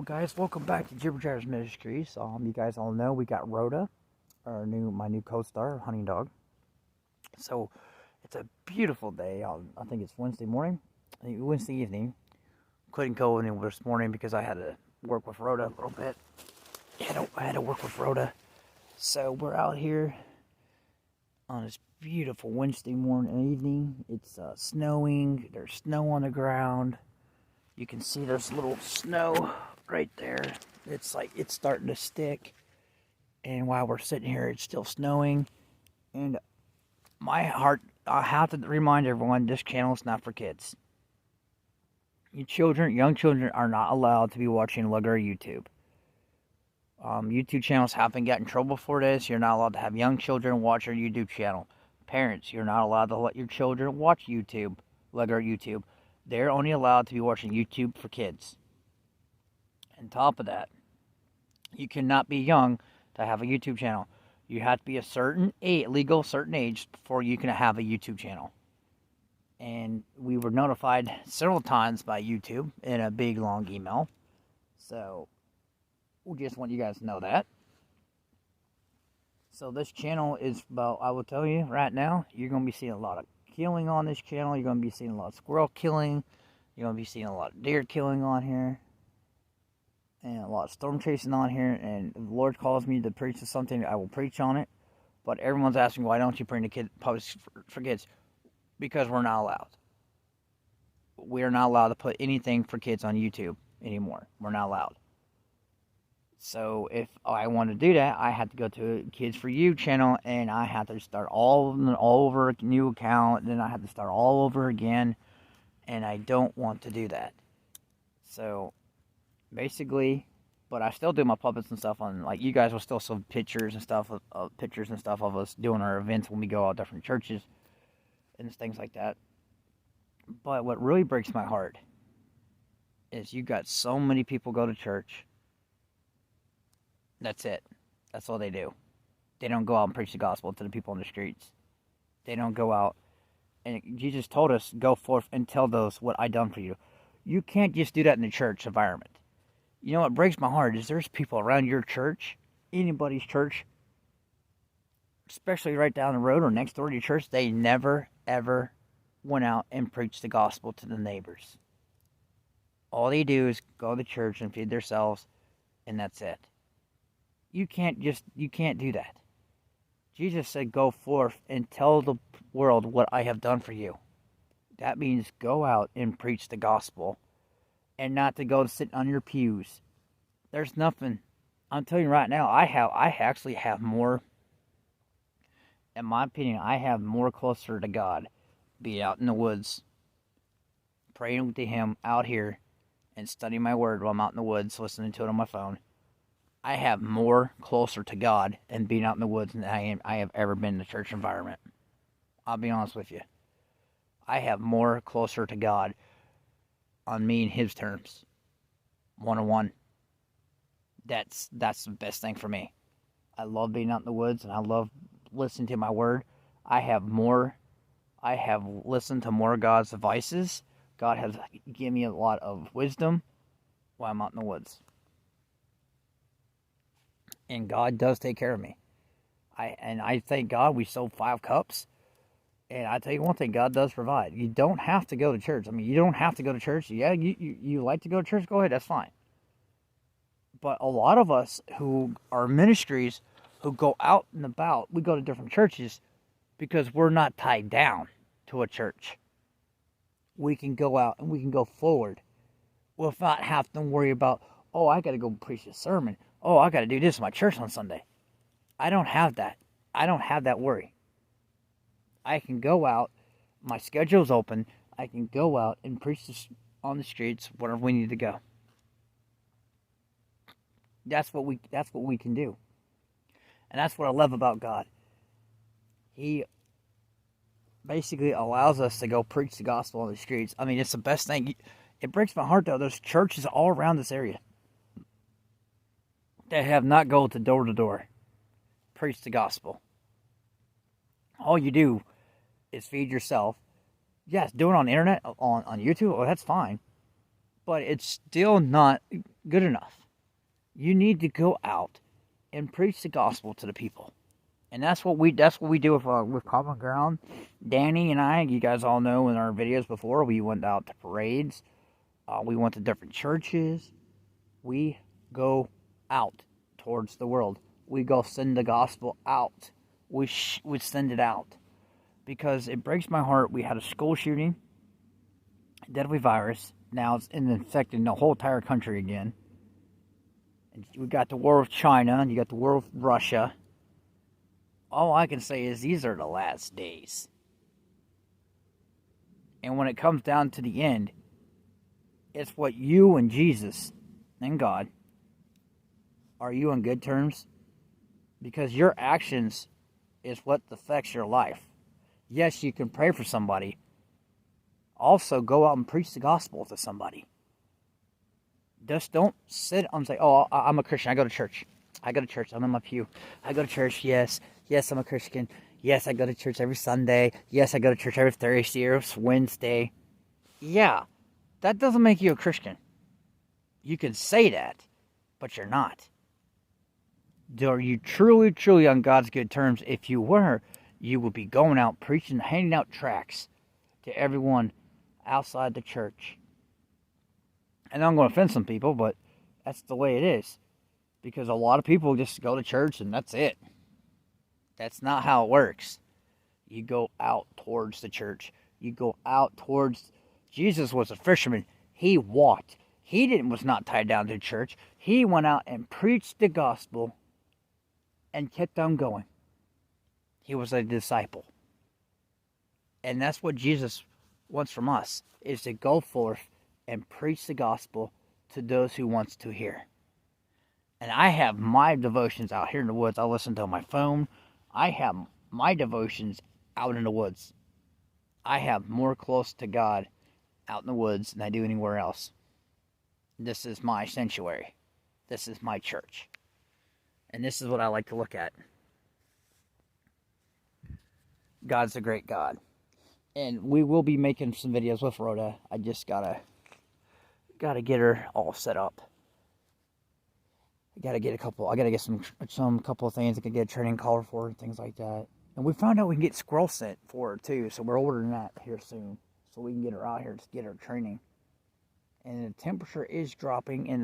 Hello guys, welcome back to Jibber Jabbers Ministries. You guys all know we got Rhoda, my new co-star, hunting dog. So it's a beautiful day. I think it's Wednesday morning, Wednesday evening. Couldn't go in this morning because I had to work with Rhoda a little bit. I had to work with Rhoda. So we're out here on this beautiful Wednesday morning and evening. It's snowing. There's snow on the ground. You can see there's little snow right there. It's like it's starting to stick. And while we're sitting here, it's still snowing. And my heart, I have to remind everyone, this channel is not for kids. Young children are not allowed to be watching regular YouTube. YouTube channels have been getting in trouble for this. You're not allowed to have young children watch your YouTube channel. Parents, you're not allowed to let your children watch YouTube, regular YouTube. They're only allowed to be watching YouTube for kids. On top of that, you cannot be young to have a YouTube channel. You have to be a certain age, certain age before you can have a YouTube channel. And we were notified several times by YouTube in a big long email. So we just want you guys to know that. So this channel is about, I will tell you right now, you're going to be seeing a lot of killing on this channel. You're going to be seeing a lot of squirrel killing. You're going to be seeing a lot of deer killing on here. And a lot of storm chasing on here. And if the Lord calls me to preach something, I will preach on it. But everyone's asking, why don't you bring the posts for kids? Because we're not allowed. We are not allowed to put anything for kids on YouTube anymore. We're not allowed. So if I want to do that, I have to go to a Kids For You channel, and I have to start all over a new account. Then I have to start all over again, and I don't want to do that. So basically, but I still do my puppets and stuff on, like, you guys will still see pictures and stuff of us doing our events when we go out different churches and things like that. But what really breaks my heart is you got so many people go to church. That's it. That's all they do. They don't go out and preach the gospel to the people on the streets. They don't go out. And Jesus told us, go forth and tell those what I done for you. You can't just do that in the church environment. You know what breaks my heart is there's people around your church, anybody's church, especially right down the road or next door to your church, they never, ever went out and preached the gospel to the neighbors. All they do is go to church and feed themselves, and that's it. You can't do that. Jesus said, go forth and tell the world what I have done for you. That means go out and preach the gospel and not to go to sit on your pews. There's nothing. I'm telling you right now, I actually have more, in my opinion, I have more closer to God be out in the woods, praying to Him out here and studying my word while I'm out in the woods, listening to it on my phone. I have more closer to God than being out in the woods than I have ever been in a church environment. I'll be honest with you. I have more closer to God on me and His terms. One-on-one. That's the best thing for me. I love being out in the woods and I love listening to my word. I have listened to more God's advices. God has given me a lot of wisdom while I'm out in the woods. And God does take care of me. I thank God we sold 5 cups. And I tell you one thing, God does provide. You don't have to go to church. I mean, you don't have to go to church. Yeah, you like to go to church, go ahead, that's fine. But a lot of us who are ministries, who go out and about, we go to different churches because we're not tied down to a church. We can go out and we can go forward without having to worry about, oh, I got to go preach a sermon. Oh, I got to do this in my church on Sunday. I don't have that. I don't have that worry. I can go out. My schedule's open. I can go out and preach on the streets wherever we need to go. That's what we can do. And that's what I love about God. He basically allows us to go preach the gospel on the streets. I mean, it's the best thing. It breaks my heart, though. There's churches all around this area that have not go to door, preach the gospel. All you do is feed yourself. Yes, do it on the internet, on YouTube, well, that's fine. But it's still not good enough. You need to go out and preach the gospel to the people. And that's what we do with Common Ground. Danny and I, you guys all know in our videos before, we went out to parades. We went to different churches. We go out towards the world. We go send the gospel out. We send it out. Because it breaks my heart. We had a school shooting, deadly virus. Now it's infecting the whole entire country again. And we got the war with China, and you got the war with Russia. All I can say is these are the last days. And when it comes down to the end, it's what you and Jesus and God, are you on good terms? Because your actions is what affects your life. Yes, you can pray for somebody. Also, go out and preach the gospel to somebody. Just don't sit and say, oh, I'm a Christian. I go to church. I'm in my pew. I go to church. Yes, I'm a Christian. Yes, I go to church every Sunday. Yes, I go to church every Thursday or Wednesday. Yeah, that doesn't make you a Christian. You can say that, but you're not. Are you truly, truly on God's good terms? If you were, you would be going out preaching, handing out tracts to everyone outside the church. And I'm going to offend some people, but that's the way it is. Because a lot of people just go to church and that's it. That's not how it works. You go out towards the church. You go out towards... Jesus was a fisherman. He walked. He was not tied down to church. He went out and preached the gospel and kept on going. He was a disciple. And that's what Jesus wants from us, is to go forth and preach the gospel to those who wants to hear. And I have my devotions out here in the woods. I listen to on my phone. I have my devotions out in the woods. I have more close to God out in the woods than I do anywhere else. This is my sanctuary. This is my church. And this is what I like to look at. God's a great God. And we will be making some videos with Rhoda. I just gotta get her all set up. I gotta get some couple of things. I can get a training collar for her and things like that. And we found out we can get squirrel scent for her too, so we're ordering that here soon, so we can get her out here to get her training. And the temperature is dropping in the